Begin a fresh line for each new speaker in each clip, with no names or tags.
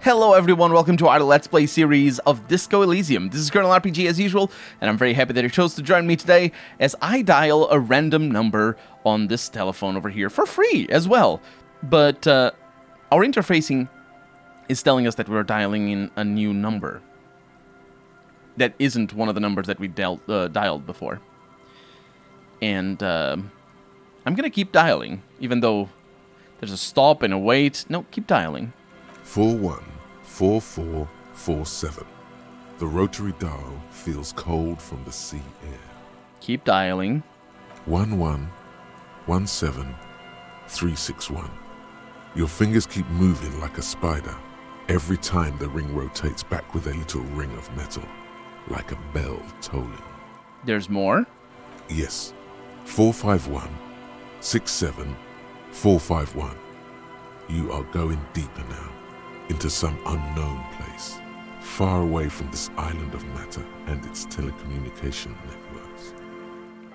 Hello everyone, welcome to our Let's Play series of Disco Elysium. This is Colonel RPG as usual, and I'm very happy that you chose to join me today as I dial a random number on this telephone over here for free as well. But our interfacing is telling us that we're dialing in a new number. That isn't one of the numbers that we dialed before. And I'm going to keep dialing, even though there's a stop and a wait. No, keep dialing.
414447. The rotary dial feels cold from the sea air.
Keep dialing.
1117361. Your fingers keep moving like a spider every time the ring rotates back with a little ring of metal, like a bell tolling.
There's more?
Yes. 467451. You are going deeper now, into some unknown place, far away from this island of matter and its telecommunication networks.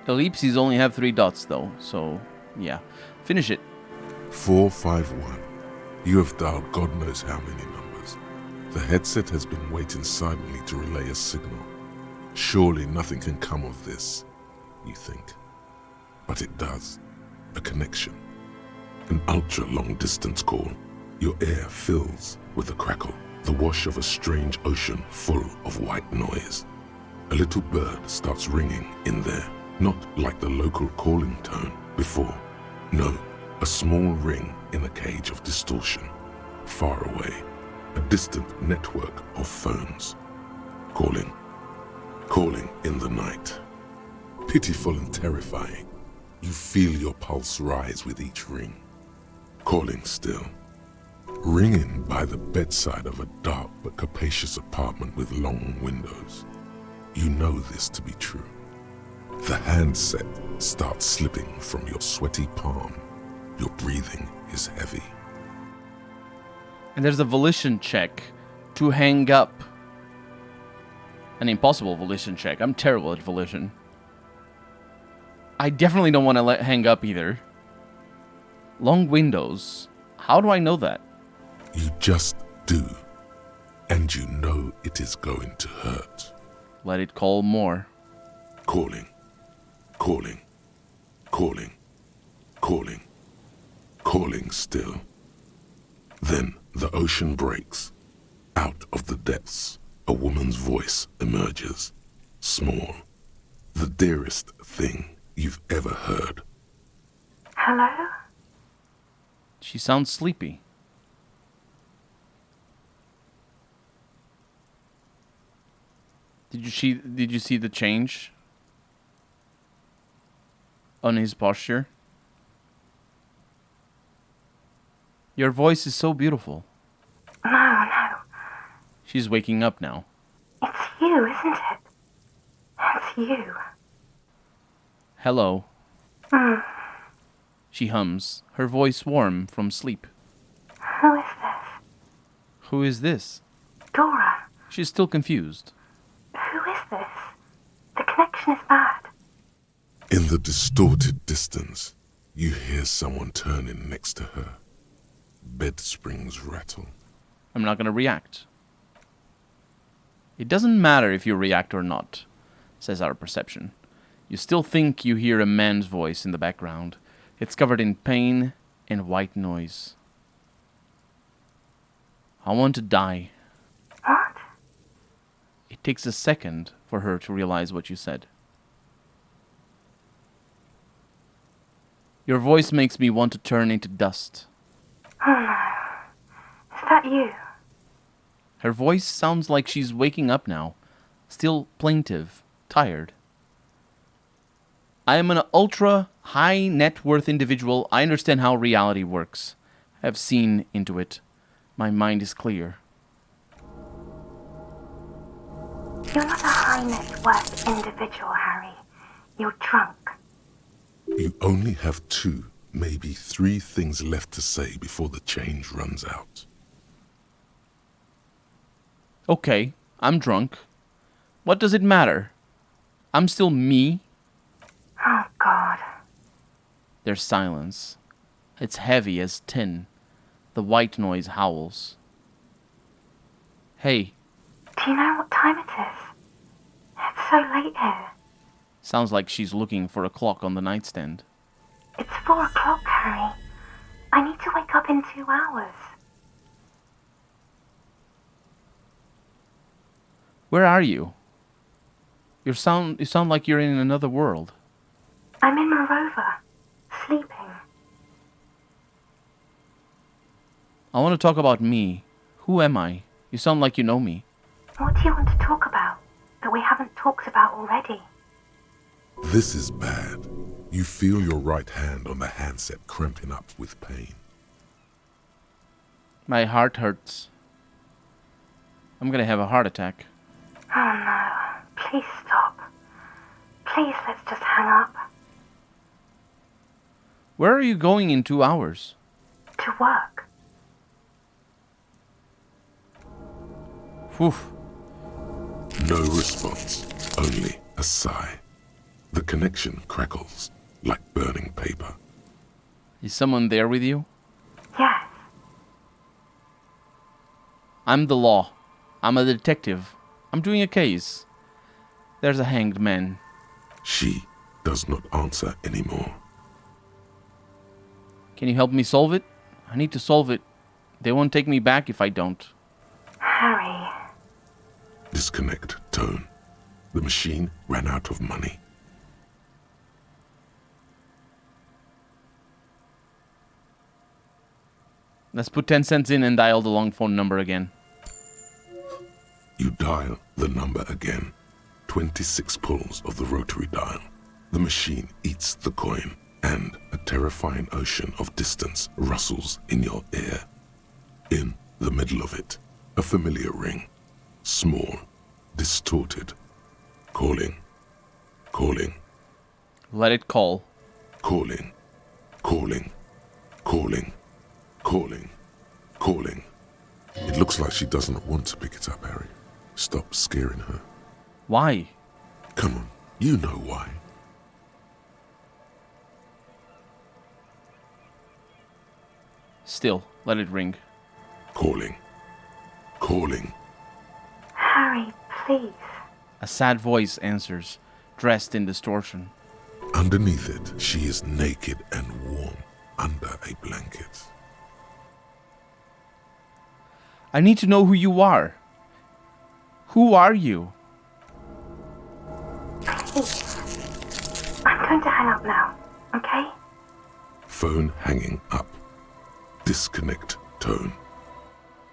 Ellipses only have 3 dots though, so yeah. Finish it.
451. You have dialed God knows how many numbers. The headset has been waiting silently to relay a signal. Surely nothing can come of this, you think. But it does. A connection. An ultra-long distance call. Your air fills with a crackle, the wash of a strange ocean full of white noise. A little bird starts ringing in there, not like the local calling tone before. No, a small ring in a cage of distortion, far away, a distant network of phones. Calling in the night. Pitiful and terrifying. You feel your pulse rise with each ring. Calling still. Ringing by the bedside of a dark but capacious apartment with long windows. You know this to be true. The handset starts slipping from your sweaty palm. Your breathing is heavy.
And there's a volition check to hang up. An impossible volition check. I'm terrible at volition. I definitely don't want to hang up either. Long windows. How do I know that?
You just do, and you know it is going to hurt.
Let it call more.
Calling still. Then the ocean breaks. Out of the depths, a woman's voice emerges. Small. The dearest thing you've ever heard.
Hello?
She sounds sleepy. Did you see the change on his posture? Your voice is so beautiful.
No.
She's waking up now.
It's you, isn't it? It's you.
Hello. She hums, her voice warm from sleep.
Who is this?
Who is this?
Dora.
She's still confused.
Who is this? The connection is bad.
In the distorted distance, you hear someone turning next to her. Bed springs rattle.
I'm not going to react. It doesn't matter if you react or not, says our perception. You still think you hear a man's voice in the background. It's covered in pain and white noise. I want to die.
What?
It takes a second for her to realize what you said. Your voice makes me want to turn into dust.
Oh no. Is that you?
Her voice sounds like she's waking up now, still plaintive, tired. I am an ultra high net worth individual. I understand how reality works. I have seen into it. My mind is clear.
You're not a high net worth individual, Harry. You're drunk.
You only have 2, maybe 3 things left to say before the change runs out.
Okay, I'm drunk. What does it matter? I'm still me.
Oh, God.
There's silence. It's heavy as tin. The white noise howls. Hey,
Do you know what time it is? It's so late here.
sounds like she's looking for a clock on the nightstand.
It's 4 o'clock, Harry. I need to wake up in 2 hours.
Where are you? You sound like you're in another world.
I'm in Morova, sleeping.
I want to talk about me. Who am I? You sound like you know me.
What do you want to talk about that we haven't talked about already?
This is bad. You feel your right hand on the handset cramping up with pain.
My heart hurts. I'm gonna have a heart attack.
Oh no, please stop. Please, let's just hang up.
Where are you going in 2 hours?
To work.
Whew.
No response, only a sigh. The connection crackles like burning paper.
Is someone there with you?
Yes.
I'm the law. I'm a detective. I'm doing a case. There's a hanged man.
She does not answer anymore.
Can you help me solve it? I need to solve it. They won't take me back if I don't.
Harry.
Disconnect tone. The machine ran out of money.
Let's put 10 cents in and dial the long phone number again.
You dial the number again. 26 pulls of the rotary dial. The machine eats the coin, and a terrifying ocean of distance rustles in your ear. In the middle of it, a familiar ring. Small, distorted. Calling. Calling.
Let it call.
Calling. Calling. Calling. Calling. Calling. It looks like she doesn't want to pick it up, Harry. Stop scaring her.
Why?
Come on, you know why.
Still, let it ring.
Calling. Calling.
Harry, please.
A sad voice answers, dressed in distortion.
Underneath it, she is naked and warm under a blanket.
I need to know who you are. Who are you?
Please. I'm going to hang up now, okay?
Phone hanging up. Disconnect tone.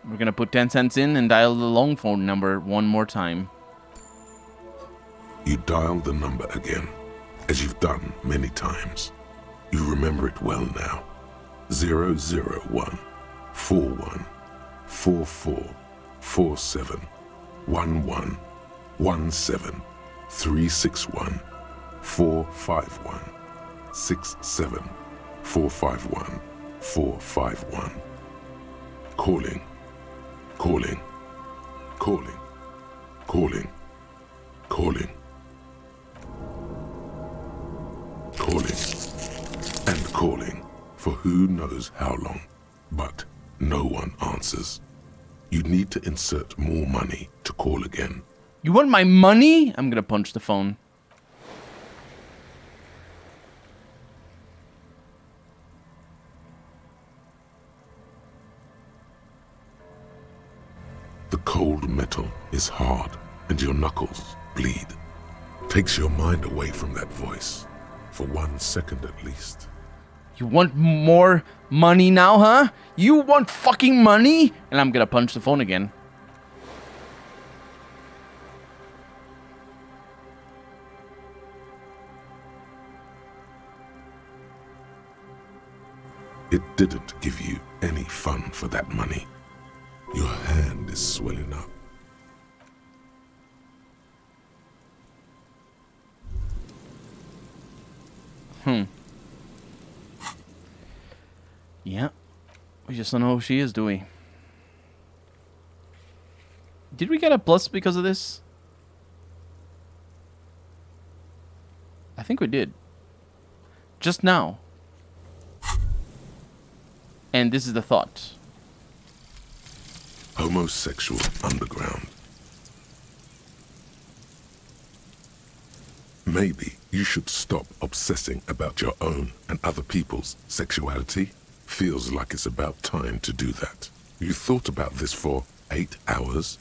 We're gonna put 10 cents in and dial the long phone number one more time.
You dial the number again, as you've done many times. You remember it well now. 001 41 44 47 11 17 361 451 67 451 451. Calling. Calling. Calling. Calling. Calling. Calling. And calling for who knows how long, but no one answers. You need to insert more money to call again.
You want my money? I'm gonna punch the phone.
The cold metal is hard and your knuckles bleed. Takes your mind away from that voice, for 1 second at least.
You want more money now, huh? You want fucking money? And I'm gonna punch the phone again.
It didn't give you any fun for that money. Your hand is swelling up.
Yeah. We just don't know who she is, do we? Did we get a plus because of this? I think we did. Just now. And this is the thought.
Homosexual underground. Maybe you should stop obsessing about your own and other people's sexuality. Feels like it's about time to do that. You thought about this for 8 hours?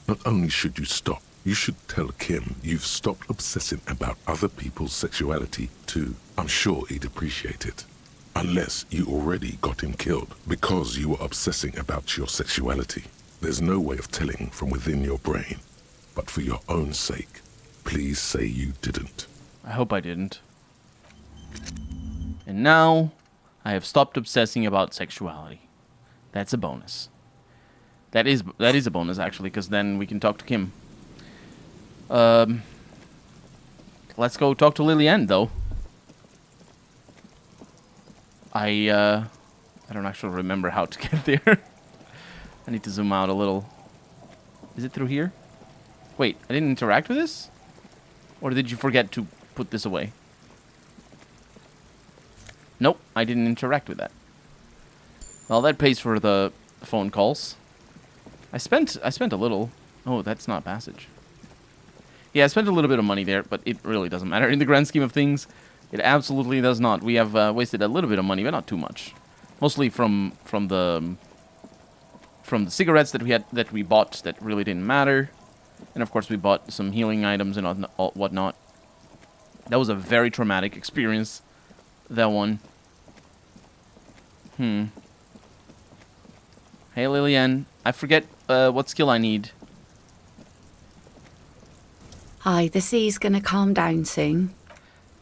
Not only should you stop, you should tell Kim you've stopped obsessing about other people's sexuality too. I'm sure he'd appreciate it. Unless you already got him killed because you were obsessing about your sexuality. There's no way of telling from within your brain. But for your own sake, please say you didn't.
I hope I didn't. And now, I have stopped obsessing about sexuality. That's a bonus. That is a bonus, actually, because then we can talk to Kim. Let's go talk to Lillian, though. I don't actually remember how to get there. I need to zoom out a little. Is it through here? Wait, I didn't interact with this? Or did you forget to put this away? Nope, I didn't interact with that. Well, that pays for the phone calls. I spent a little. Oh, that's not passage. Yeah, I spent a little bit of money there, but it really doesn't matter in the grand scheme of things. It absolutely does not. We have wasted a little bit of money, but not too much. Mostly from the cigarettes that we bought that really didn't matter, and of course we bought some healing items and whatnot. That was a very traumatic experience. That one. Hey Lillian, I forget what skill I need.
Hi, the sea's gonna calm down soon.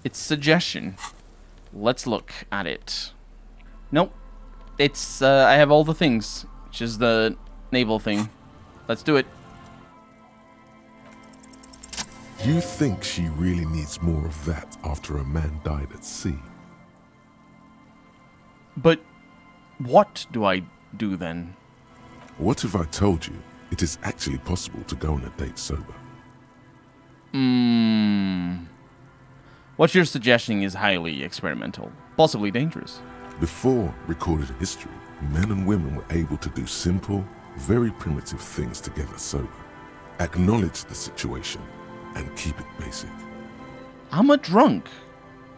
It's suggestion. Let's look at it. Nope. It's, I have all the things, which is the naval thing. Let's do it.
You think she really needs more of that after a man died at sea?
But what do I do then?
What if I told you it is actually possible to go on a date sober?
What you're suggesting is highly experimental, possibly dangerous.
Before recorded history, men and women were able to do simple, very primitive things together sober. Acknowledge the situation and keep it basic.
I'm a drunk.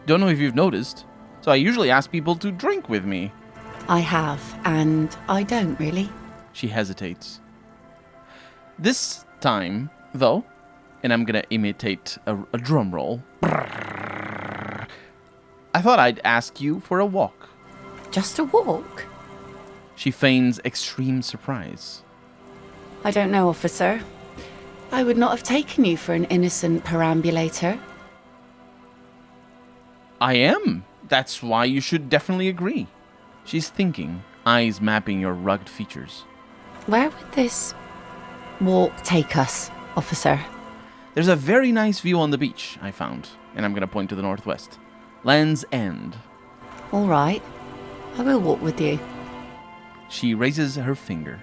Don't know if you've noticed. So I usually ask people to drink with me.
I have, and I don't really.
She hesitates. This time, though, and I'm gonna imitate a drum roll. I thought I'd ask you for a walk.
Just a walk?
She feigns extreme surprise.
I don't know, officer. I would not have taken you for an innocent perambulator.
I am. That's why you should definitely agree. She's thinking, eyes mapping your rugged features.
Where would this walk take us, officer?
There's a very nice view on the beach, I found, and I'm gonna point to the northwest. Land's End.
All right. I will walk with you.
She raises her finger.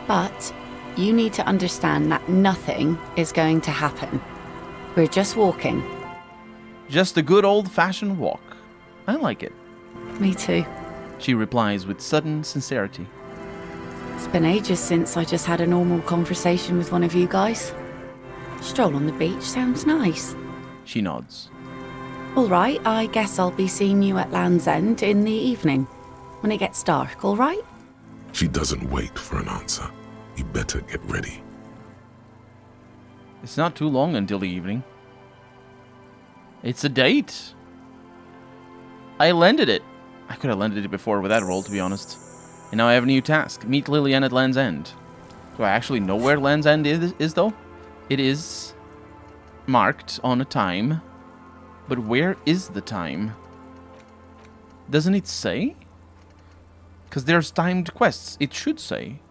But you need to understand that nothing is going to happen. We're just walking.
Just a good old-fashioned walk. I like it.
Me too.
She replies with sudden sincerity.
It's been ages since I just had a normal conversation with one of you guys. Stroll on the beach sounds nice.
She nods.
All right, I guess I'll be seeing you at Land's End in the evening, when it gets dark, all right?
She doesn't wait for an answer. You better get ready.
It's not too long until the evening. It's a date. I landed it. I could have landed it before with that roll, to be honest. And now I have a new task. Meet Lillian at Land's End. Do I actually know where Land's End is though? It is marked on a time. But where is the time? Doesn't it say? Because there's timed quests. It should say.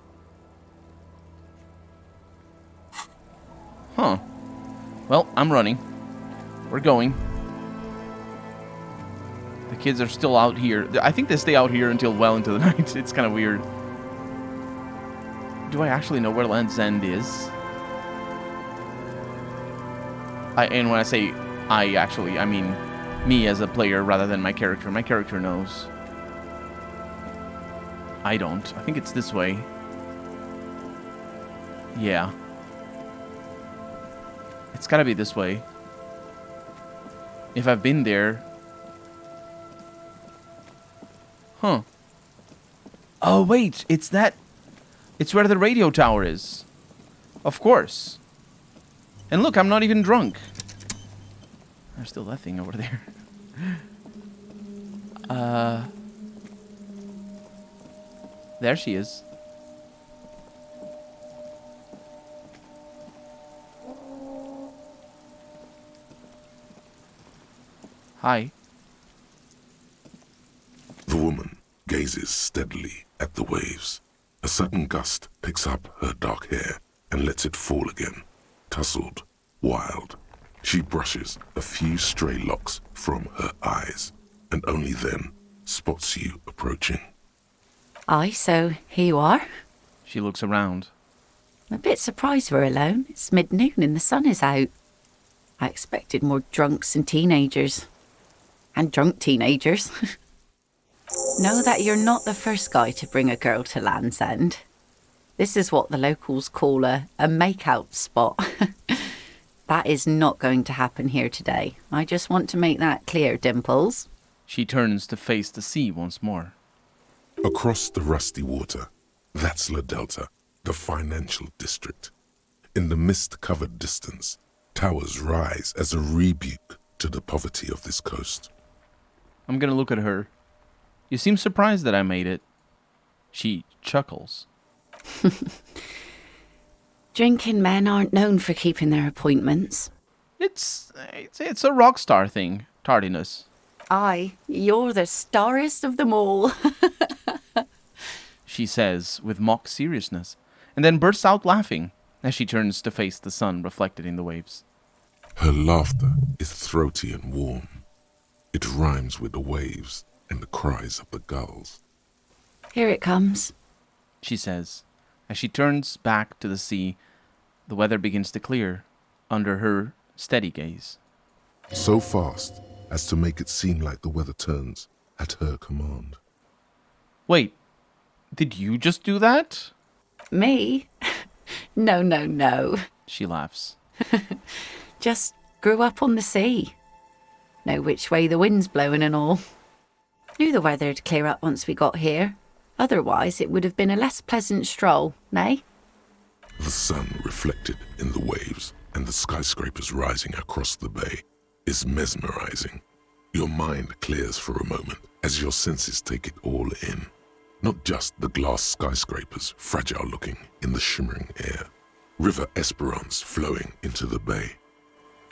Huh. Well, I'm running. We're going. The kids are still out here. I think they stay out here until well into the night. It's kind of weird. Do I actually know where Land's End is? And when I say I mean me as a player rather than my character. My character knows. I don't. I think it's this way. Yeah. It's gotta be this way. If I've been there. Huh. Oh, wait. It's that. It's where the radio tower is. Of course. And look, I'm not even drunk. There's still that thing over there. There she is. Hi.
The woman gazes steadily at the waves. A sudden gust picks up her dark hair and lets it fall again, tousled, wild. She brushes a few stray locks from her eyes, and only then spots you approaching.
Aye, so here you are.
She looks around.
I'm a bit surprised we're alone. It's mid-noon and the sun is out. I expected more drunks and teenagers. And drunk teenagers. Know that you're not the first guy to bring a girl to Land's End. This is what the locals call a make-out spot. That is not going to happen here today. I just want to make that clear, Dimples.
She turns to face the sea once more.
Across the rusty water, that's La Delta, the financial district. In the mist-covered distance, towers rise as a rebuke to the poverty of this coast.
I'm gonna look at her. You seem surprised that I made it. She chuckles.
Drinking men aren't known for keeping their appointments.
It's a rock star thing, tardiness.
Aye, you're the starest of them all.
She says with mock seriousness, and then bursts out laughing as she turns to face the sun reflected in the waves.
Her laughter is throaty and warm. It rhymes with the waves and the cries of the gulls.
Here it comes,
She says. As she turns back to the sea, the weather begins to clear under her steady gaze.
So fast as to make it seem like the weather turns at her command.
Wait, did you just do that?
Me? No.
She laughs.
Just grew up on the sea. Know which way the wind's blowing and all. Knew the weather'd clear up once we got here. Otherwise, it would have been a less pleasant stroll, nay?
The sun reflected in the waves and the skyscrapers rising across the bay is mesmerizing. Your mind clears for a moment as your senses take it all in. Not just the glass skyscrapers, fragile looking in the shimmering air. River Esperance flowing into the bay.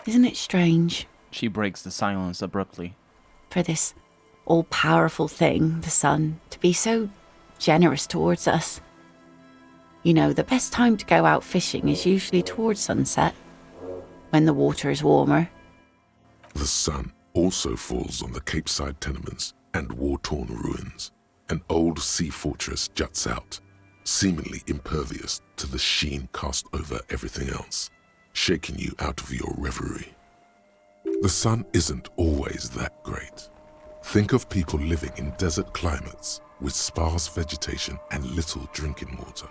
Isn't it strange?
She breaks the silence abruptly.
For this all-powerful thing, the sun, to be so generous towards us. You know, the best time to go out fishing is usually towards sunset, when the water is warmer.
The sun also falls on the Capeside tenements and war-torn ruins. An old sea fortress juts out, seemingly impervious to the sheen cast over everything else, shaking you out of your reverie. The sun isn't always that great. Think of people living in desert climates with sparse vegetation and little drinking water.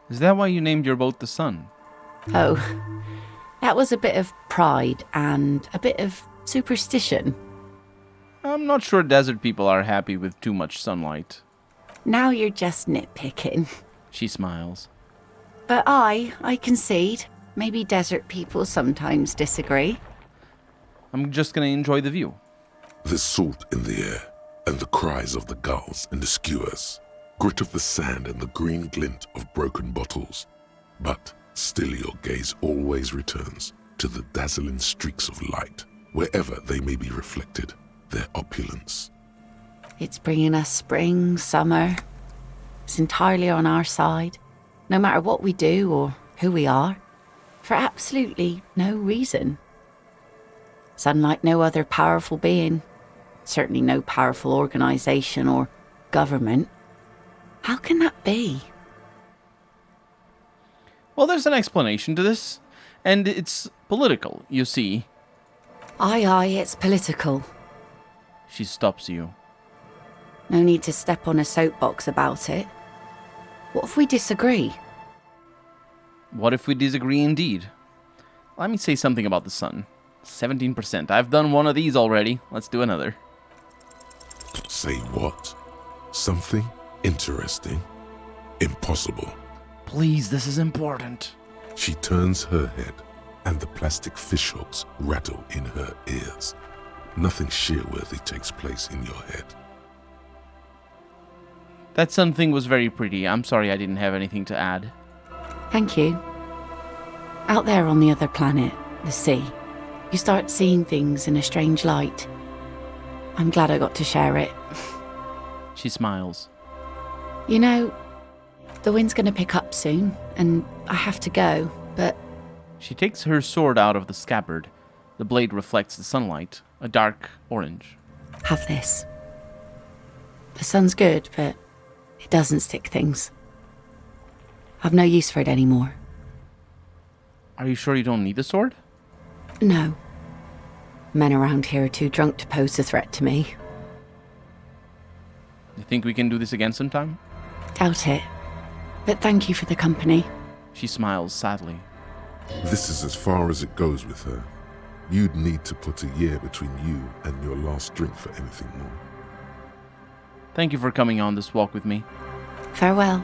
Is that why you named your boat the Sun?
Oh, that was a bit of pride and a bit of superstition.
I'm not sure desert people are happy with too much sunlight.
Now you're just nitpicking.
She smiles.
But I concede. Maybe desert people sometimes disagree.
I'm just gonna enjoy the view.
There's salt in the air, and the cries of the gulls and the skuas, grit of the sand and the green glint of broken bottles. But still your gaze always returns to the dazzling streaks of light, wherever they may be reflected, their opulence.
It's bringing us spring, summer. It's entirely on our side, no matter what we do or who we are, for absolutely no reason. It's unlike no other powerful being, certainly no powerful organisation or government. How can that be?
Well, there's an explanation to this, and it's political, you see.
Aye, it's political.
She stops you.
No need to step on a soapbox about it. What if we disagree?
What if we disagree indeed? Let me say something about the sun. 17%. I've done one of these already. Let's do another.
Say what? Something interesting? Impossible.
Please, this is important.
She turns her head, and the plastic fishhooks rattle in her ears. Nothing shear-worthy takes place in your head.
That sun thing was very pretty. I'm sorry I didn't have anything to add.
Thank you. Out there on the other planet, the sea, you start seeing things in a strange light. I'm glad I got to share it.
She smiles.
You know, the wind's gonna pick up soon, and I have to go, but
She takes her sword out of the scabbard. The blade reflects the sunlight, a dark orange.
have this. The sun's good, but it doesn't stick things. I've no use for it anymore.
Are you sure you don't need the sword?
No. Men around here are too drunk to pose a threat to me.
You think we can do this again sometime?
Doubt it. But thank you for the company.
She smiles sadly.
This is as far as it goes with her. You'd need to put a year between you and your last drink for anything more.
Thank you for coming on this walk with me.
Farewell.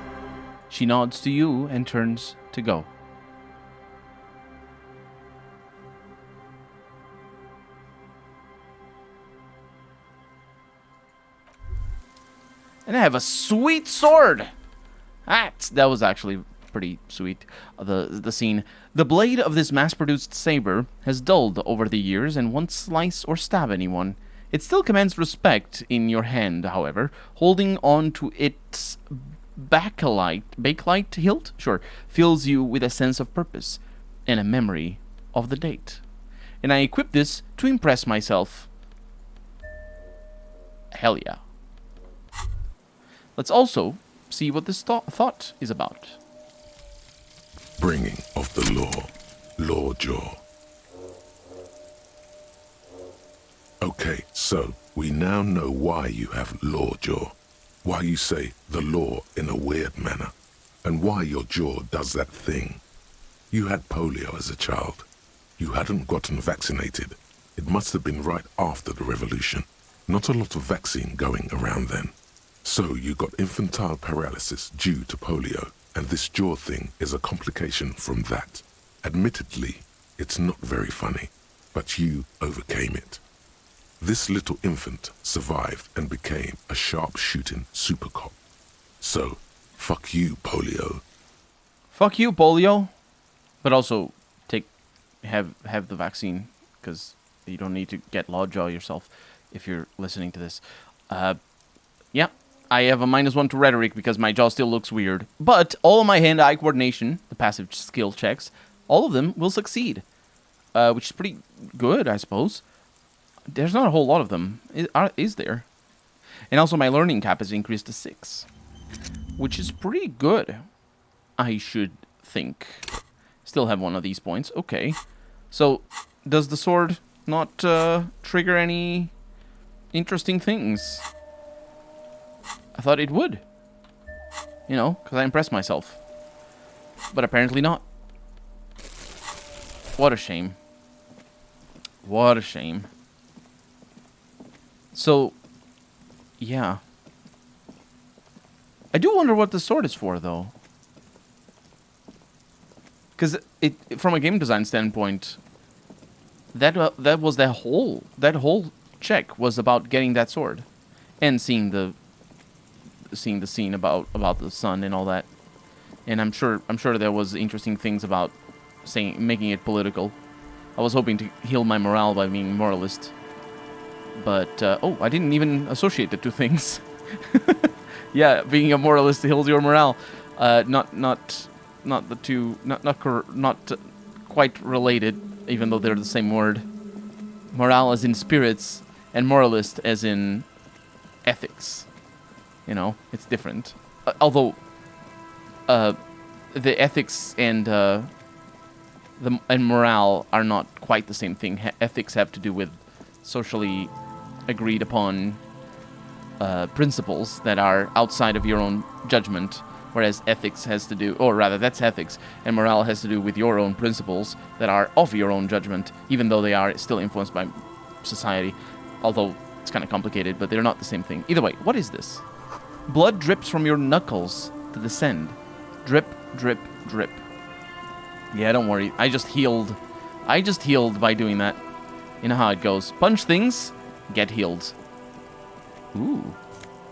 She nods to you and turns to go. And I have a sweet sword! That was actually pretty sweet, the scene. The blade of this mass-produced saber has dulled over the years and won't slice or stab anyone. It still commands respect in your hand, however. Holding on to its bakelite hilt? Sure. Fills you with a sense of purpose and a memory of the date. And I equip this to impress myself. Hell yeah. Let's also see what this thought is about.
Bringing of the law jaw. Okay, so we now know why you have law jaw, why you say the law in a weird manner, and why your jaw does that thing. You had polio as a child. You hadn't gotten vaccinated. It must have been right after the revolution. Not a lot of vaccine going around then. So you got infantile paralysis due to polio, and this jaw thing is a complication from that. Admittedly, it's not very funny, but you overcame it. This little infant survived and became a sharp-shooting super cop. So, fuck you, polio.
Fuck you, polio. But also, have the vaccine, because you don't need to get Lawjaw yourself if you're listening to this. Yeah, I have a -1 to rhetoric because my jaw still looks weird. But all of my hand-eye coordination, the passive skill checks, all of them will succeed. Which is pretty good, I suppose. There's not a whole lot of them, is there? And also my learning cap is increased to 6. Which is pretty good, I should think. Still have one of these points. Okay. So, does the sword not trigger any interesting things? I thought it would. You know, because I impressed myself. But apparently not. What a shame. What a shame. So, yeah. I do wonder what the sword is for, though. Because from a game design standpoint, that was that whole check was about getting that sword, and seeing the scene about the sun and all that. And I'm sure there was interesting things about making it political. I was hoping to heal my morale by being moralist, but I didn't even associate the two things. Yeah, being a moralist heals your morale. Not the two, not quite related, even though they're the same word. Morale as in spirits, and moralist as in ethics. You know, it's different. Although the ethics and morale are not quite the same thing. Ethics have to do with socially agreed upon principles that are outside of your own judgment, Whereas ethics has to do, or rather, that's ethics, and morale has to do with your own principles that are of your own judgment, even though they are still influenced by society. Although it's kind of complicated, but they're not the same thing. Either way, what is this? Blood drips from your knuckles to descend. Drip, drip, drip. Yeah, don't worry. I just healed. I just healed by doing that. You know how it goes. Punch things, get healed. Ooh.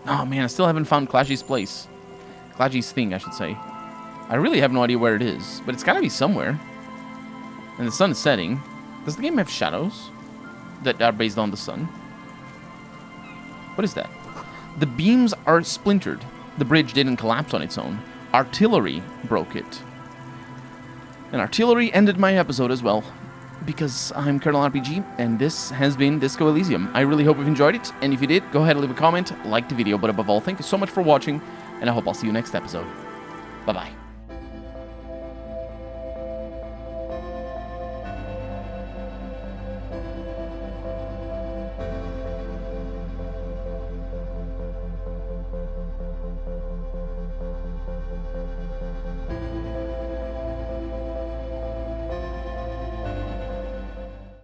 Oh, man, I still haven't found Clashy's place. Clashy's thing, I should say. I really have no idea where it is, but it's gotta be somewhere. And the sun is setting. Does the game have shadows that are based on the sun? What is that? The beams are splintered. The bridge didn't collapse on its own. Artillery broke it. And artillery ended my episode as well. Because I'm Colonel RPG, and this has been Disco Elysium. I really hope you've enjoyed it, and if you did, go ahead and leave a comment, like the video, but above all, thank you so much for watching, and I hope I'll see you next episode. Bye-bye.